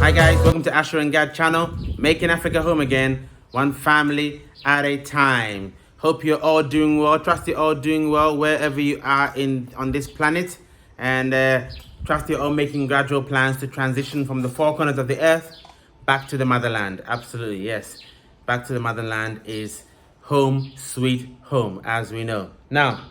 Hi guys, welcome to AsherGad channel, making Africa home again, one family at a time. Hope you're all doing well. Trust you're all doing well wherever you are on this planet, and trust you're all making gradual plans to transition from the four corners of the earth back to the motherland. Absolutely, yes. Back to the motherland is home sweet home, as we know. Now,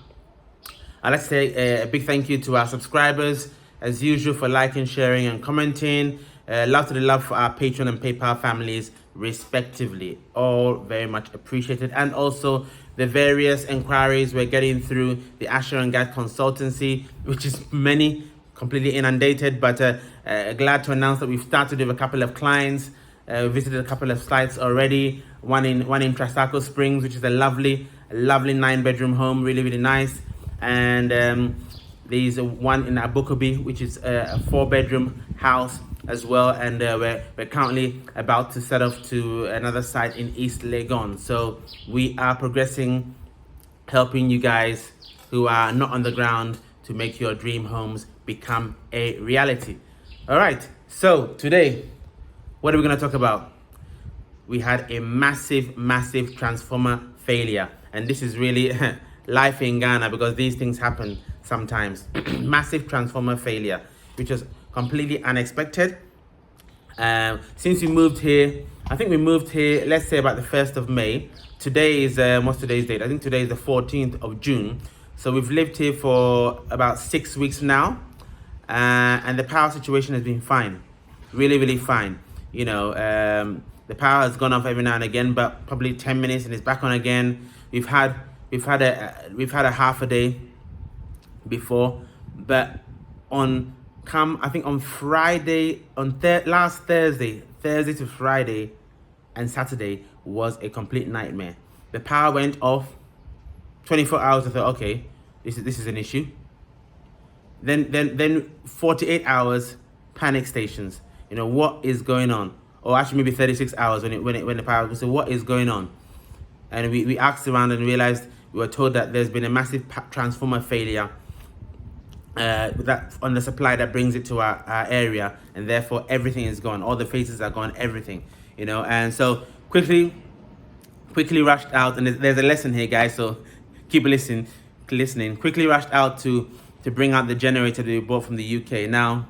I'd like to say a big thank you to our subscribers, as usual, for liking, sharing, and commenting. Love to the love for our Patreon and PayPal families, respectively. All very much appreciated. And also the various inquiries we're getting through the AsherGad Consultancy, which is many, completely inundated, but glad to announce that we've started with a couple of clients. We visited a couple of sites already. One in Trasaco Springs, which is a lovely 9-bedroom home, really nice. And there's one in Abokobi, which is a 4-bedroom house as well. And we're currently about to set off to another site in East Legon. So we are progressing, helping you guys who are not on the ground to make your dream homes become a reality. All right, so today, what are we going to talk about? We had a massive transformer failure. And this is really life in Ghana, because these things happen sometimes. Massive transformer failure, which was completely unexpected. Since we moved here, I think we moved here, let's say about the 1st of May. Today is, what's today's date? I think today is the 14th of June. So we've lived here for about 6 weeks now. And the power situation has been fine. Really fine. You know, the power has gone off every now and again, but probably 10 minutes and it's back on again. We've had a half a day before, but I think on Friday, last Thursday to Friday and Saturday was a complete nightmare. The power went off 24 hours. I thought, okay, this is an issue. Then 48 hours, panic stations. You know, what is going on? Or actually maybe 36 hours when the power. So what is going on? And we asked around and realized, we were told that there's been a massive transformer failure that on the supply that brings it to our area, and therefore everything is gone. All the faces are gone, everything, you know. And so quickly rushed out, and there's a lesson here, guys. So keep listening. Quickly rushed out to bring out the generator that we bought from the UK. Now,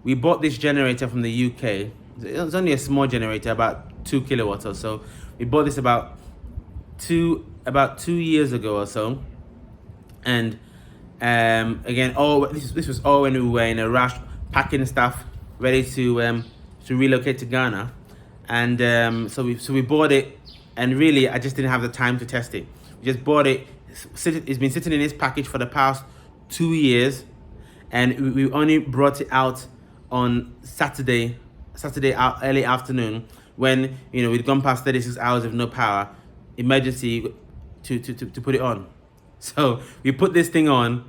we bought this generator from the UK. It was only a small generator, about 2 kilowatts or so. We bought this about 2 years ago or so, and again, this was all when we were in a rush, packing stuff, ready to relocate to Ghana, and so we bought it, and really I just didn't have the time to test it. We just bought it. It's been sitting in this package for the past 2 years, and we only brought it out on Saturday early afternoon, when, you know, we'd gone past 36 hours of no power, emergency to put it on. So we put this thing on,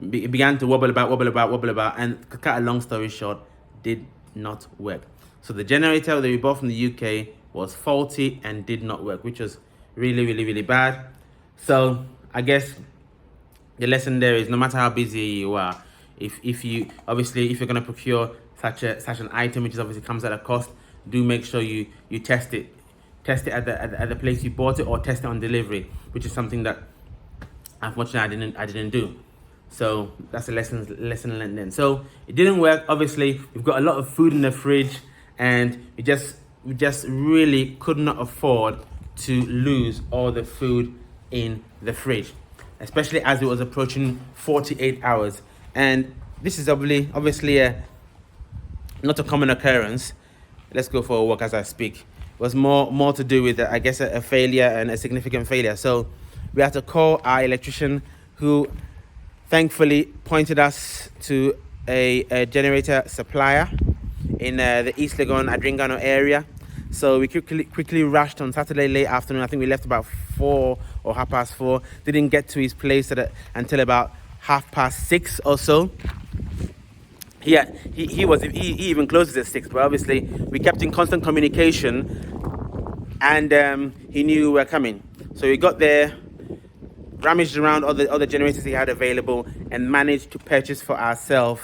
it began to wobble about, and to cut a long story short, did not work. So the generator that we bought from the UK was faulty and did not work, which was really bad. So I guess the lesson there is, no matter how busy you are, if you're going to procure such an item, which is obviously comes at a cost, do make sure you test it at the place you bought it, or test it on delivery, which is something that unfortunately I didn't do. So that's a lesson learned then. So it didn't work. Obviously, we've got a lot of food in the fridge, and we just really could not afford to lose all the food in the fridge, especially as it was approaching 48 hours. And this is obviously not a common occurrence. Let's go for a walk as I speak. It was more to do with, I guess, a failure, and a significant failure. So we had to call our electrician, who thankfully pointed us to a generator supplier in the East Legon, Adringano area. So we quickly rushed on Saturday late afternoon. I think we left about 4 or 4:30. Didn't get to his place until about 6:30 or so. He even closes at 6, but obviously we kept in constant communication, and he knew we were coming. So we got there, rummaged around all the generators he had available, and managed to purchase for ourselves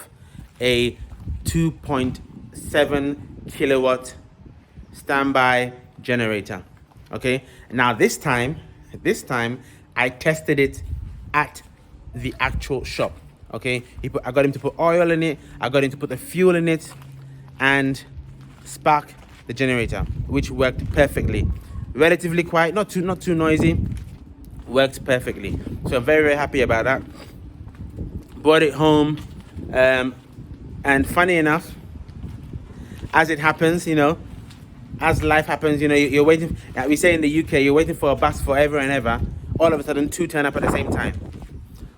a 2.7 kilowatt standby generator. Okay, now this time I tested it at the actual shop. Okay, I got him to put oil in it, I got him to put the fuel in it and spark the generator, which worked perfectly. Relatively quiet, not too noisy, worked perfectly. So I'm very happy about that. Brought it home, and funny enough, as it happens, as life happens, you're waiting. We say in the UK, you're waiting for a bus forever and ever. All of a sudden, two turn up at the same time.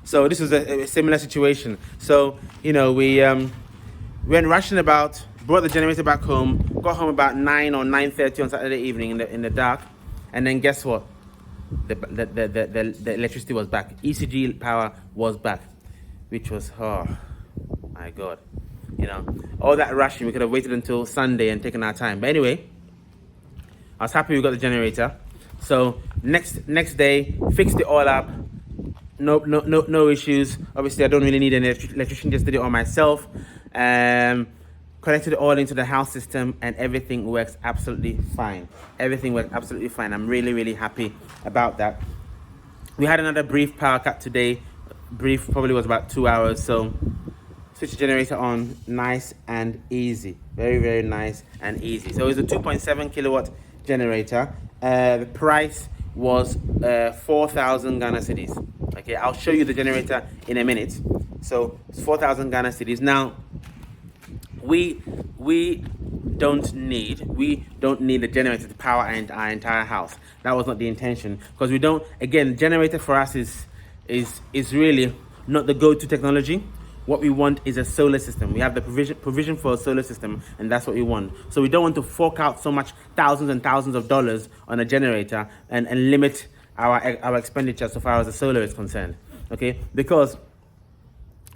So this was a similar situation. So we went rushing about, brought the generator back home, got home about 9 or 9:30 on Saturday evening in the dark, and then guess what? The electricity was back. ECG power was back, which was, oh my God, all that rushing. We could have waited until Sunday and taken our time. But anyway, I was happy we got the generator. So next day, fixed it all up. No issues. Obviously, I don't really need an electrician. Just did it all myself. Connected it all into the house system, and everything works absolutely fine. Everything works absolutely fine. I'm really happy about that. We had another brief power cut today. Brief probably was about 2 hours. So switch the generator on, nice and easy. Very nice and easy. So it's a 2.7 kilowatt generator. The price was 4,000 Ghana cedis. Okay, I'll show you the generator in a minute. So it's 4,000 Ghana cedis. Now, we don't need the generator to power our entire house. That was not the intention, because we don't. Again, the generator for us is really not the go-to technology. What we want is a solar system. We have the provision for a solar system, and that's what we want. So we don't want to fork out so much, thousands and thousands of dollars on a generator and limit our expenditure so far as the solar is concerned. Okay, because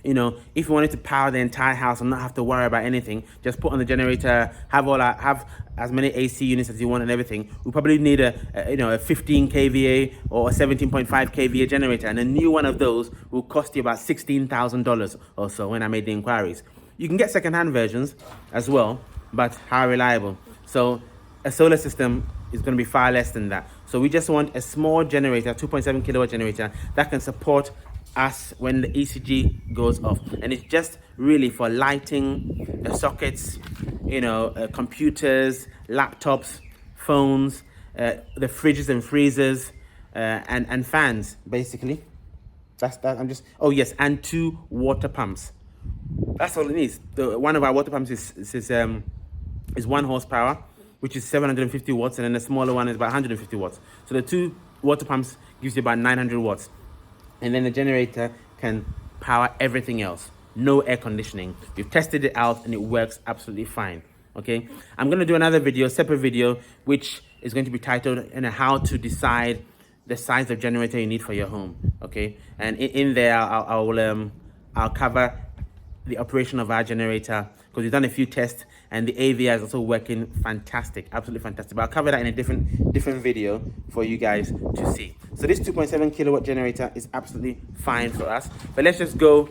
if you wanted to power the entire house and not have to worry about anything, just put on the generator, have as many AC units as you want and everything. We probably need a 15 kVA or a 17.5 kVA generator, and a new one of those will cost you about $16,000 or so. When I made the inquiries, you can get second-hand versions as well, but how reliable? So a solar system is going to be far less than that. So we just want a small generator, 2.7 kilowatt generator that can support us when the ECG goes off, and it's just really for lighting the sockets, computers, laptops, phones, the fridges and freezers, and fans, basically. That's that. Oh yes, and 2 water pumps. That's all it needs. One of our water pumps is 1 horsepower, which is 750 watts, and then the smaller one is about 150 watts. So the 2 water pumps gives you about 900 watts. And then the generator can power everything else. No air conditioning. We've tested it out and it works absolutely fine. Okay, I'm going to do another video, separate video, which is going to be titled how to decide the size of generator you need for your home. Okay, and in there I'll cover the operation of our generator, because we've done a few tests and the AVI is also working fantastic, absolutely fantastic. But I'll cover that in a different video for you guys to see. So this 2.7 kilowatt generator is absolutely fine for us. But let's just go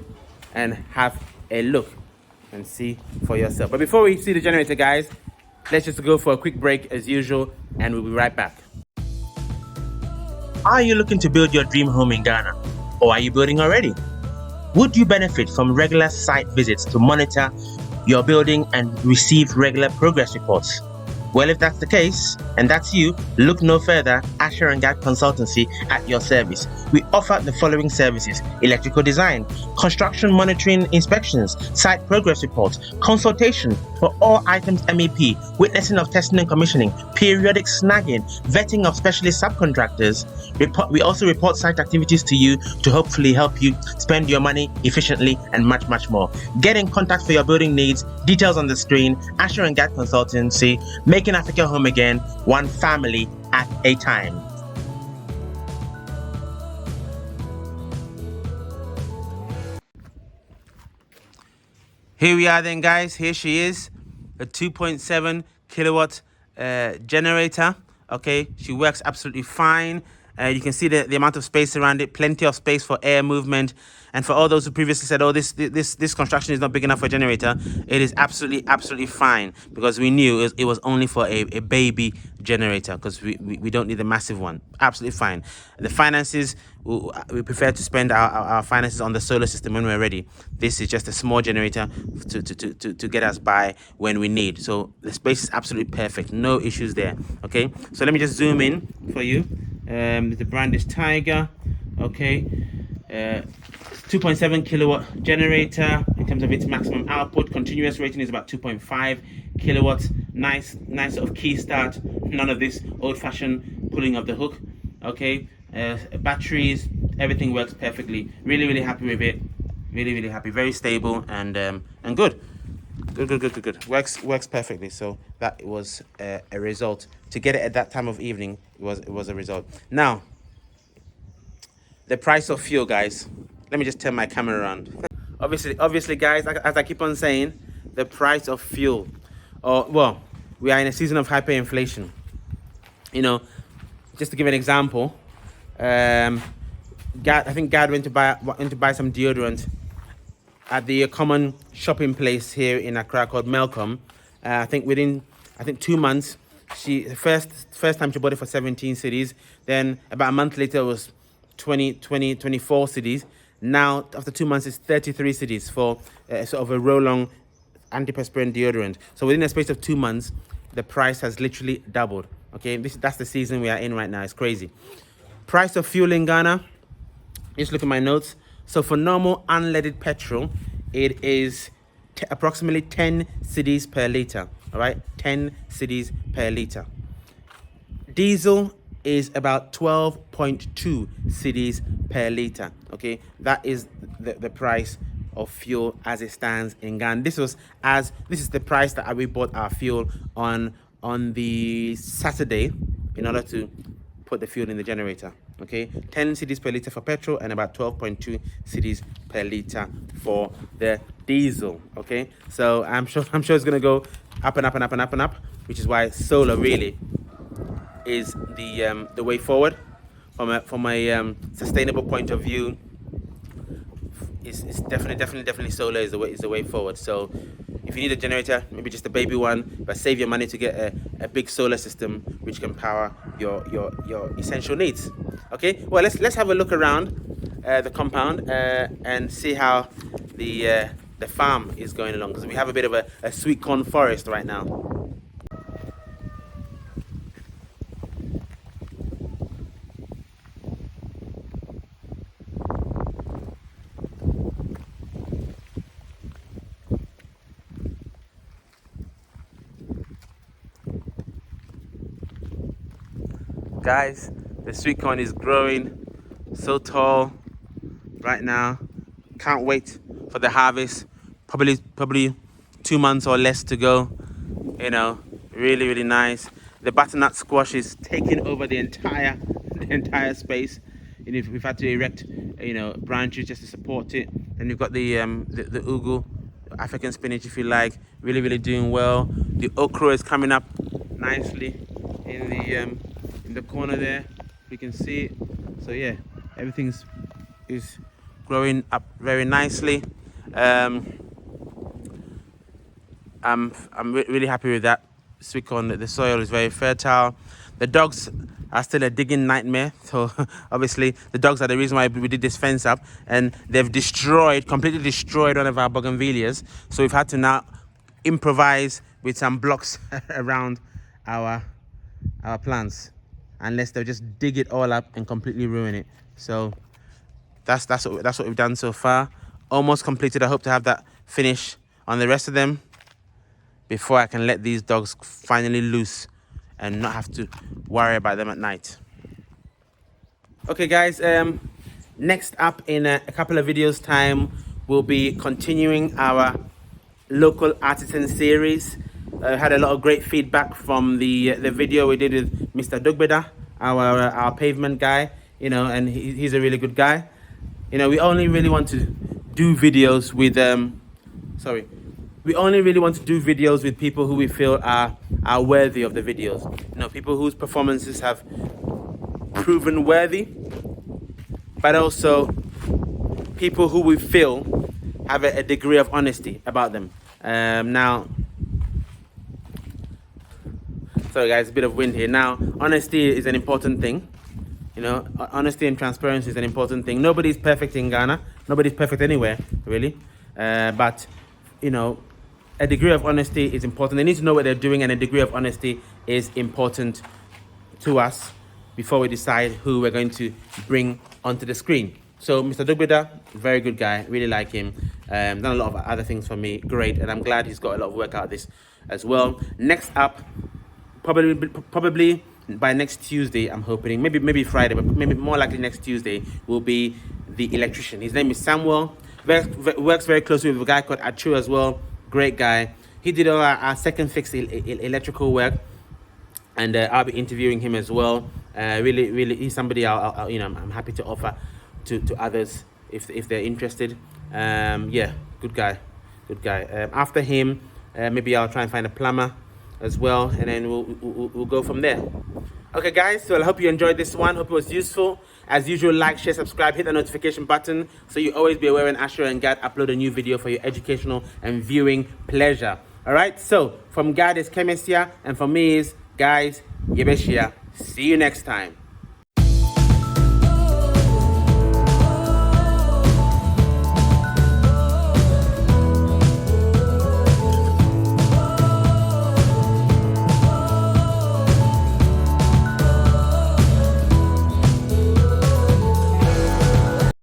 and have a look and see for yourself. But before we see the generator, guys, let's just go for a quick break as usual, and we'll be right back. Are you looking to build your dream home in Ghana? Or are you building already? Would you benefit from regular site visits to monitor your building and receive regular progress reports? Well, if that's the case, and that's you, look no further. AsherGad Consultancy at your service. We offer the following services: electrical design, construction monitoring inspections, site progress reports, consultation for all items MEP, witnessing of testing and commissioning, periodic snagging, vetting of specialist subcontractors. We also report site activities to you to hopefully help you spend your money efficiently, and much more. Get in contact for your building needs. Details on the screen. AsherGad Consultancy, making Africa home again, one family at a time. Here we are then, guys. Here she is, a 2.7 kilowatt generator. Okay, she works absolutely fine. You can see the amount of space around it, plenty of space for air movement. And for all those who previously said, oh, this construction is not big enough for a generator, it is absolutely fine, because we knew it was only for a baby generator, because we don't need a massive one. Absolutely fine. The finances, we prefer to spend our finances on the solar system when we're ready. This is just a small generator to get us by when we need. So the space is absolutely perfect. No issues there. Okay, so let me just zoom in for you. The brand is Tiger. Okay, 2.7 kilowatt generator in terms of its maximum output. Continuous rating is about 2.5 kilowatts. Nice sort of key start. None of this old-fashioned pulling of the hook. Okay, batteries, everything works perfectly. Really happy with it. Really happy. Very stable and good. Good. Works perfectly. So that was a result. To get it at that time of evening, it was a result. Now, the price of fuel, guys. Let me just turn my camera around. obviously, guys, as I keep on saying, the price of fuel. Well, we are in a season of hyperinflation. You know, just to give an example, I think Gad went to buy some deodorant at the common shopping place here in Accra called Melcom. I think within 2 months, first time she bought it for 17 cedis. Then about a month later, it was 24 cedis. Now, after 2 months, it's 33 cedis for sort of a roll-on antiperspirant deodorant. So within a space of 2 months, the price has literally doubled. Okay, that's the season we are in right now. It's crazy. Price of fuel in Ghana. Just look at my notes. So for normal unleaded petrol, it is approximately 10 cedis per litre. All right, 10 cedis per litre. Diesel is about 12.2 cedis per litre. Okay, that is the price of fuel as it stands in Ghana. This is the price that we bought our fuel on the Saturday in order to put the fuel in the generator. Okay, 10 cedis per litre for petrol and about 12.2 cedis per litre for the diesel. Okay, so I'm sure it's gonna go up and up, which is why solar really is the way forward from a sustainable point of view. It's definitely solar is the way forward. So if you need a generator, maybe just a baby one, but save your money to get a big solar system which can power your essential needs. Okay, well, let's have a look around the compound and see how the farm is going along, because we have a bit of a sweet corn forest right now. Guys, the sweet corn is growing so tall right now. Can't wait for the harvest. Probably 2 months or less to go. You know, really nice. The butternut squash is taking over the entire space. And if we've had to erect, branches just to support it. Then we've got the ugu, African spinach, if you like, really doing well. The okra is coming up nicely in the corner there, we can see it. So yeah, everything is growing up very nicely. I'm really happy with that sweet corn. The soil is very fertile. The dogs are still a digging nightmare, so obviously the dogs are the reason why we did this fence up, and they've completely destroyed one of our bougainvilleas. So we've had to now improvise with some blocks around our plants, unless they'll just dig it all up and completely ruin it. So that's what we've done so far. Almost completed. I hope to have that finished on the rest of them before I can let these dogs finally loose and not have to worry about them at night. Okay guys, next up in a couple of videos time, we'll be continuing our local artisan series. Had a lot of great feedback from the video we did with Mr. Dugbeda, our pavement guy, and he's a really good guy. We only really want to do videos with people who we feel are worthy of the videos. People whose performances have proven worthy, but also people who we feel have a degree of honesty about them. Now, sorry guys, a bit of wind here. Now, honesty is an important thing. You know, honesty and transparency is an important thing. Nobody's perfect in Ghana. Nobody's perfect anywhere, really. But, you know, a degree of honesty is important. They need to know what they're doing, and a degree of honesty is important to us before we decide who we're going to bring onto the screen. So, Mr. Dugbida, very good guy. Really like him. Done a lot of other things for me. Great. And I'm glad he's got a lot of work out of this as well. Next up, probably by next Tuesday, I'm hoping, maybe Friday, but maybe more likely next Tuesday, will be the electrician. His name is Samuel. Works very closely with a guy called Achu as well. Great guy. He did all our second fix electrical work, and I'll be interviewing him as well. Really, he's somebody I'll you know, I'm happy to offer to others if they're interested. Yeah, good guy. After him, maybe I'll try and find a plumber as well, and then we'll go from there. Okay guys, so I hope you enjoyed this one. Hope it was useful. As usual, like, share, subscribe, hit the notification button so you always be aware when Asher and Gad upload a new video for your educational and viewing pleasure. All right, so from Gad is Kemesia, and for me is guys Yebeshia. See you next time.